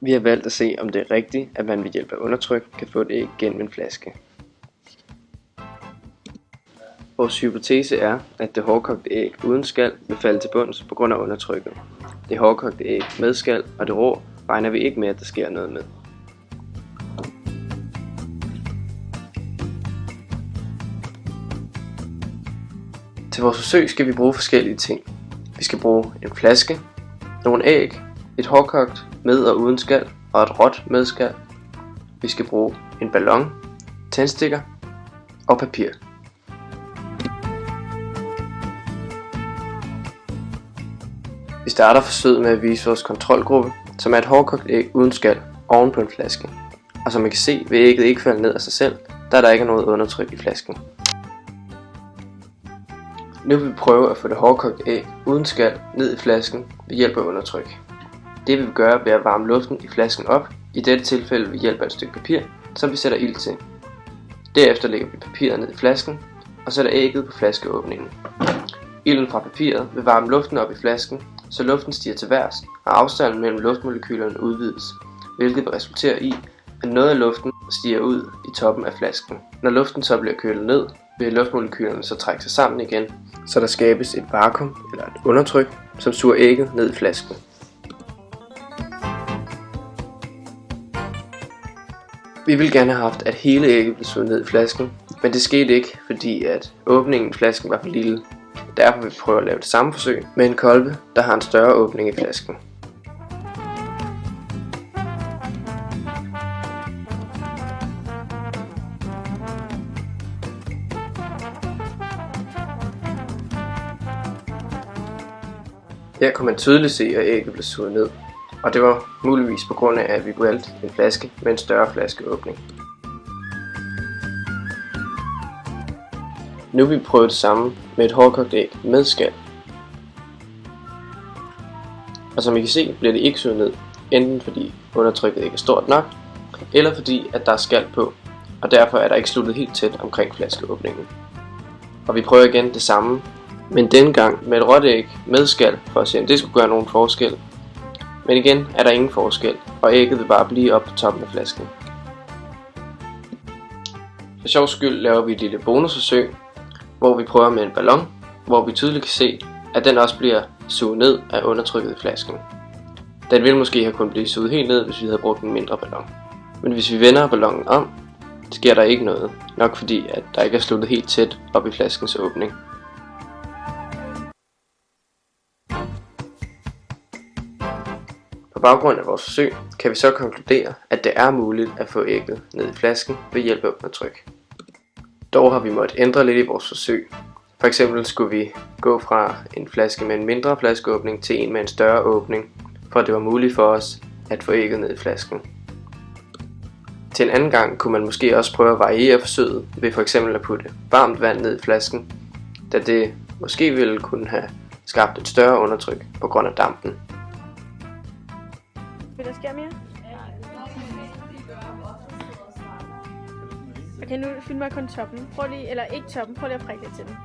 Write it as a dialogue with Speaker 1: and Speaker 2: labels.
Speaker 1: Vi har valgt at se, om det er rigtigt, at man ved hjælp af undertryk kan få et æg gennem en flaske. Vores hypotese er, at det hårdkogte æg uden skal vil falde til bunds på grund af undertrykket. Det hårdkogte æg med skal og det rå regner vi ikke med, at der sker noget med. Til vores forsøg skal vi bruge forskellige ting. Vi skal bruge en flaske, nogle æg, et hårdkogt med og uden skal og et råt med skal. Vi skal bruge en ballon, tændstikker og papir. Vi starter forsøget med at vise vores kontrolgruppe, som er et hårdkogt æg uden skal oven på en flaske. Og som I kan se, vil ægget ikke falde ned af sig selv, da der ikke er noget undertryk i flasken. Nu vil vi prøve at få det hårdkogte æg uden skal ned i flasken ved hjælp af undertryk. Det vil vi gøre ved at varme luften i flasken op, i dette tilfælde ved hjælp af et stykke papir, som vi sætter ild til. Derefter lægger vi papiret ned i flasken og sætter ægget på flaskeåbningen. Ilden fra papiret vil varme luften op i flasken, så luften stiger til værs og afstanden mellem luftmolekylerne udvides, hvilket vil resultere i, at noget af luften stiger ud i toppen af flasken. Når luften så bliver kølet ned, vil luftmolekylerne så trække sig sammen igen, så der skabes et vakuum eller et undertryk, som suger ægget ned i flasken. Vi ville gerne have haft, at hele ægget blev suget ned i flasken, men det skete ikke, fordi at åbningen i flasken var for lille. Derfor vil vi prøve at lave det samme forsøg med en kolbe, der har en større åbning i flasken. Her kunne man tydeligt se, at ægget blev suget ned, og det var muligvis på grund af, at vi valgte en flaske med en større flaskeåbning. Nu vil vi prøve det samme med et hårdkogt æg med skal. Og som I kan se, bliver det ikke suget ned, enten fordi undertrykket ikke er stort nok, eller fordi at der er skal på, og derfor er der ikke sluttet helt tæt omkring flaskeåbningen. Og vi prøver igen det samme, men denne gang med et råt æg med skal, for at se om det skulle gøre nogen forskel. Men igen er der ingen forskel, og ægget vil bare blive op på toppen af flasken. For sjov skyld laver vi et lille bonusforsøg, hvor vi prøver med en ballon, hvor vi tydeligt kan se, at den også bliver suget ned af undertrykket i flasken. Den ville måske have kunnet blive suget helt ned, hvis vi havde brugt en mindre ballon. Men hvis vi vender ballonen om, sker der ikke noget, nok fordi at der ikke er sluttet helt tæt op i flaskens åbning. På baggrund af vores forsøg kan vi så konkludere, at det er muligt at få ægget ned i flasken ved hjælp af undertryk. Dog har vi måttet ændre lidt i vores forsøg. For eksempel skulle vi gå fra en flaske med en mindre flaskeåbning til en med en større åbning, for at det var muligt for os at få ægget ned i flasken. Til en anden gang kunne man måske også prøve at variere forsøget ved for eksempel at putte varmt vand ned i flasken, da det måske ville kunne have skabt et større undertryk på grund af dampen.
Speaker 2: Vil der ske mere? Okay, nu filmer jeg kun toppen. Prøv lige, eller ikke toppen, prøv lige at prikke lidt til den.